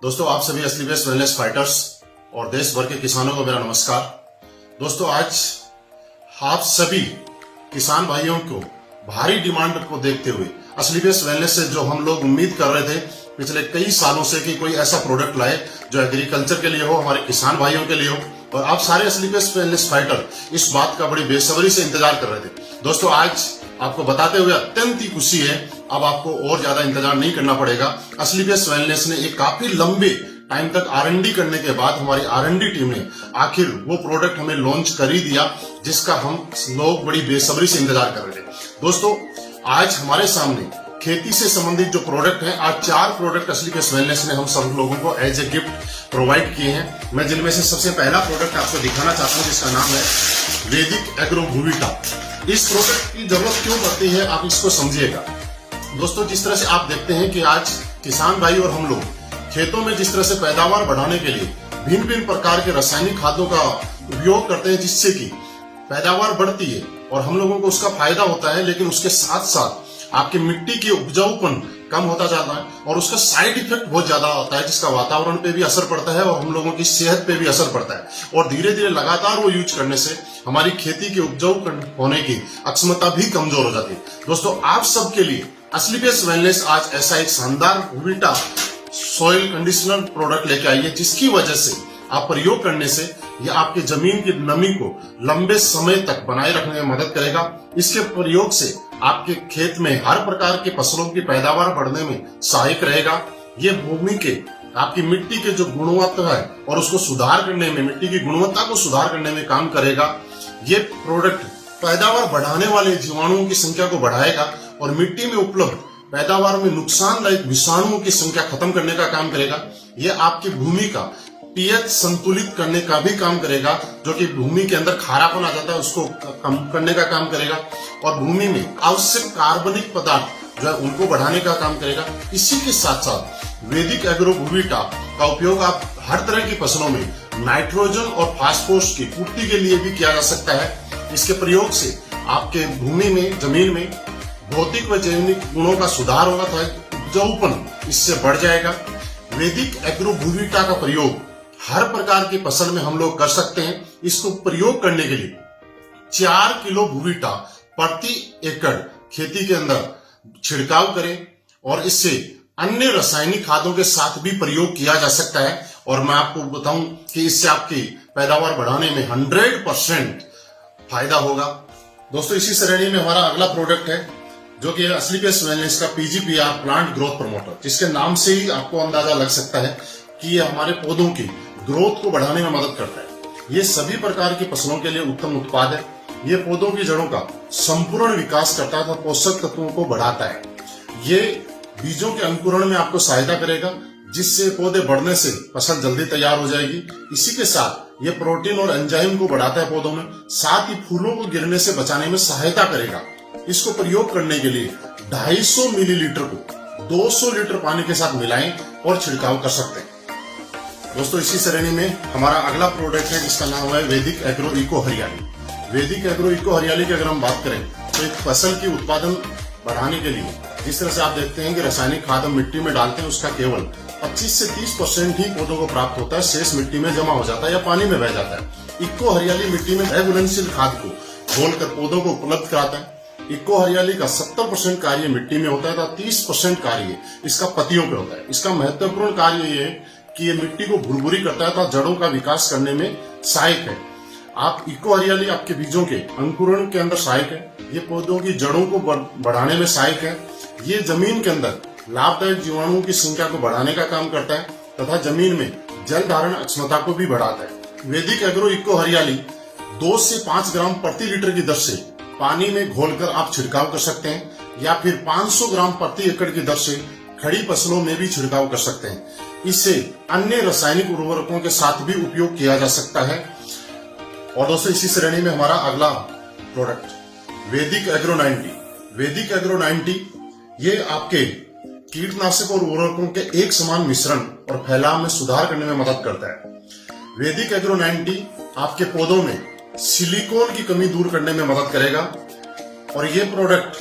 दोस्तों, आप सभी असली बेस्ट वेलनेस फाइटर्स और देश भर के किसानों को मेरा नमस्कार। दोस्तों, आज आप सभी किसान भाइयों को भारी डिमांड को देखते हुए असली बेस्ट वेलनेस से जो हम लोग उम्मीद कर रहे थे पिछले कई सालों से कि कोई ऐसा प्रोडक्ट लाए जो एग्रीकल्चर के लिए हो, हमारे किसान भाइयों के लिए हो, और आप सारे असली बेस्ट वेलनेस फाइटर इस बात का बड़ी बेसब्री से इंतजार कर रहे थे। दोस्तों, आज आपको बताते हुए अत्यंत ही खुशी है, अब आपको और ज्यादा इंतजार नहीं करना पड़ेगा। असली बेस्ट वेलनेस ने एक काफी लंबे टाइम तक R&D करने के बाद हमारी R&D टीम ने आखिर वो प्रोडक्ट हमें लॉन्च कर ही दिया जिसका हम लोग बड़ी बेसब्री से इंतजार कर रहे थे। दोस्तों, आज हमारे सामने खेती से संबंधित जो प्रोडक्ट है, आज 4 प्रोडक्ट असली बेस्ट वेलनेस ने हम सब लोगों को एज ए गिफ्ट प्रोवाइड किए हैं। मैं जिनमें से सबसे पहला प्रोडक्ट आपको दिखाना चाहता हूं जिसका नाम है वैदिक एग्रो भूविटा। इस प्रोडक्ट की जरूरत क्यों पड़ती है आप इसको समझिएगा। दोस्तों, जिस तरह से आप देखते हैं कि आज किसान भाई और हम लोग खेतों में जिस तरह से पैदावार बढ़ाने के लिए भिन्न भिन्न प्रकार के रासायनिक खादों का उपयोग करते हैं जिससे कि पैदावार बढ़ती है और हम लोगों को उसका फायदा होता है, लेकिन उसके साथ साथ आपकी मिट्टी की उपजाऊपन कम होता जाता है और उसका साइड इफेक्ट बहुत ज्यादा होता है जिसका वातावरण पे भी असर पड़ता है और हम लोगों की सेहत पे भी असर पड़ता है। और धीरे धीरे लगातार वो यूज करने से हमारी खेती के उपजाऊ होने की अक्षमता भी कमजोर हो जाती है। दोस्तों, आप सबके लिए असली बेस्ट वेलनेस आज ऐसा एक शानदार भूविटा सॉइल कंडीशनर प्रोडक्ट लेके आई है जिसकी वजह से आप प्रयोग करने से यह आपके जमीन की नमी को लंबे समय तक बनाए रखने में मदद करेगा। इसके प्रयोग से आपके खेत में हर प्रकार के फसलों की पैदावार बढ़ने में सहायक रहेगा। ये भूमि के आपकी मिट्टी के जो गुणवत्ता है और उसको सुधार करने में, मिट्टी की गुणवत्ता को सुधार करने में काम करेगा। ये प्रोडक्ट पैदावार बढ़ाने वाले जीवाणुओं की संख्या को बढ़ाएगा और मिट्टी में उपलब्ध पैदावार में नुकसानदायक विषाणुओं की संख्या खत्म करने का काम करेगा। यह आपकी भूमि का पीएच संतुलित करने का भी काम करेगा, जो कि भूमि के अंदर खारापन आ जाता है उसको कम करने का काम करेगा और भूमि में आवश्यक कार्बनिक पदार्थ जो है उनको बढ़ाने का काम करेगा। इसी के साथ साथ वैदिक एग्रो भूविटा का उपयोग आप हर तरह की फसलों में नाइट्रोजन और फास्फोरस की पूर्ति के लिए भी किया जा सकता है। इसके प्रयोग से आपके भूमि में, जमीन में भौतिक व जैविक गुणों का सुधार होगा तो उपजाऊपन इससे बढ़ जाएगा। वैदिक एग्रो भूविटा का प्रयोग हर प्रकार की फसल में हम लोग कर सकते हैं। इसको प्रयोग करने के लिए 4 किलो भूविटा प्रति एकड़ खेती के अंदर छिड़काव करें और इससे अन्य रासायनिक खादों के साथ भी प्रयोग किया जा सकता है। और मैं आपको बताऊं कि इससे आपकी पैदावार बढ़ाने में 100% फायदा होगा। दोस्तों, इसी श्रेणी में हमारा अगला प्रोडक्ट है जो कि असली बेस्ट वेलनेस का PGPR प्लांट ग्रोथ प्रमोटर, जिसके नाम से ही आपको अंदाजा लग सकता है कि ये हमारे पौधों की ग्रोथ को बढ़ाने में मदद करता है। ये सभी प्रकार की फसलों के लिए उत्तम उत्पाद है। ये पौधों की जड़ों का संपूर्ण विकास करता है, पोषक तत्वों को बढ़ाता है। ये बीजों के अंकुरण में आपको सहायता करेगा जिससे पौधे बढ़ने से फसल जल्दी तैयार हो जाएगी। इसी के साथ ये प्रोटीन और एंजाइम को बढ़ाता है पौधों में, साथ ही फूलों को गिरने से बचाने में सहायता करेगा। इसको प्रयोग करने के लिए 250 मिलीलीटर को 200 लीटर पानी के साथ मिलाएं और छिड़काव कर सकते हैं। दोस्तों, इसी श्रेणी में हमारा अगला प्रोडक्ट है जिसका नाम है वैदिक एग्रो इको हरियाली। वैदिक एग्रो इको हरियाली की अगर हम बात करें तो एक फसल की उत्पादन बढ़ाने के लिए जिस तरह से आप देखते हैं कि रासायनिक खाद हम मिट्टी में डालते हैं उसका केवल 25 से 30% ही पौधों को प्राप्त होता है, शेष मिट्टी में जमा हो जाता है या पानी में बह जाता है। इको हरियाली मिट्टी में घुलनशील खाद को घोलकर पौधों को उपलब्ध कराता है। इको हरियाली का 70% कार्य मिट्टी में होता है तथा 30% कार्य इसका पत्तियों पे होता है। इसका महत्वपूर्ण कार्य ये है कि ये मिट्टी को भुरभुरी करता है तथा जड़ों का विकास करने में सहायक है। आप इको हरियाली आपके बीजों के अंकुरण के अंदर सहायक है। ये पौधों की जड़ों को बढ़ाने में सहायक है। ये जमीन के अंदर लाभदायक जीवाणुओं की संख्या को बढ़ाने का काम करता है तथा जमीन में जल धारण क्षमता को भी बढ़ाता है। वैदिक एग्रो इको हरियाली 2 से 5 ग्राम प्रति लीटर की दर से पानी में घोलकर आप छिड़काव कर सकते हैं या फिर 500 ग्राम प्रति एकड़ की दर से खड़ी फसलों में भी छिड़काव कर सकते हैं। इससे अन्य रासायनिक उर्वरकों के साथ भी उपयोग किया जा सकता है। और दोस्तों, इसी श्रेणी में हमारा अगला प्रोडक्ट वैदिक एग्रो 90। वैदिक एग्रो 90 ये आपके कीटनाशक और उर्वरकों के एक समान मिश्रण और फैलाव में सुधार करने में मदद करता है। वैदिक एग्रो 90 आपके पौधों में सिलिकॉन की कमी दूर करने में मदद करेगा और ये प्रोडक्ट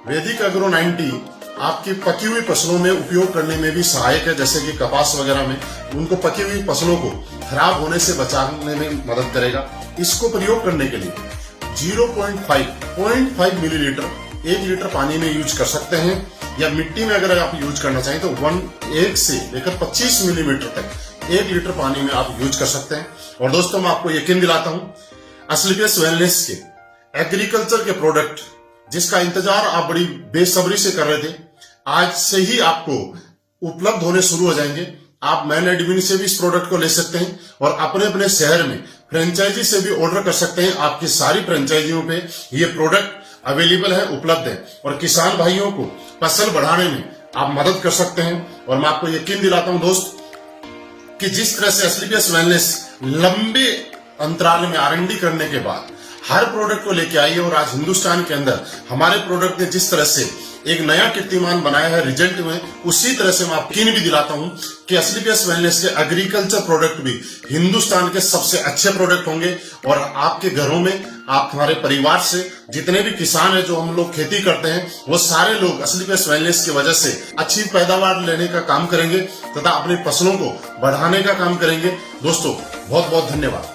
वैदिक एग्रो 90 आपकी पकी हुई फसलों में उपयोग करने में भी सहायक है, जैसे कि कपास वगैरह में उनको पकी हुई फसलों को खराब होने से बचाने में मदद करेगा। इसको प्रयोग करने के लिए 0.5 मिलीलीटर 1 लीटर पानी में यूज कर सकते हैं, या मिट्टी में अगर आप यूज करना चाहें तो 1 से लेकर 25 मिलीमीटर तक 1 लीटर पानी में आप यूज कर सकते हैं। और दोस्तों मैं आपको यकीन दिलाता हूं, असलीपियस वेलनेस के एग्रीकल्चर के प्रोडक्ट जिसका इंतजार आप बड़ी बेसब्री से कर रहे थे, आज से ही आपको उपलब्ध होने शुरू हो जाएंगे। आप मैन एडमिन से भी इस प्रोडक्ट को ले सकते हैं और अपने अपने शहर में फ्रेंचाइजी से भी ऑर्डर कर सकते हैं। आपकी सारी फ्रेंचाइजियों पे ये प्रोडक्ट अवेलेबल है, उपलब्ध है, और किसान भाइयों को फसल बढ़ाने में आप मदद कर सकते हैं। और मैं आपको यकीन दिलाता हूं दोस्त कि जिस तरह से असलीपियस वेलनेस लंबे अंतराल में R&D करने के बाद हर प्रोडक्ट को लेके आई है, और आज हिंदुस्तान के अंदर हमारे प्रोडक्ट ने जिस तरह से एक नया कीर्तिमान बनाया है रिजल्ट में, उसी तरह से मैं आपको यकीन भी दिलाता हूं कि असलीपियस वेलनेस के एग्रीकल्चर प्रोडक्ट भी हिंदुस्तान के सबसे अच्छे प्रोडक्ट होंगे। और आपके घरों में, आप हमारे परिवार से जितने भी किसान हैं जो हम लोग खेती करते हैं, वो सारे लोग असलीपियस वेलनेस की वजह से अच्छी पैदावार लेने का काम करेंगे तथा अपनी फसलों को बढ़ाने का काम करेंगे। दोस्तों बहुत बहुत धन्यवाद।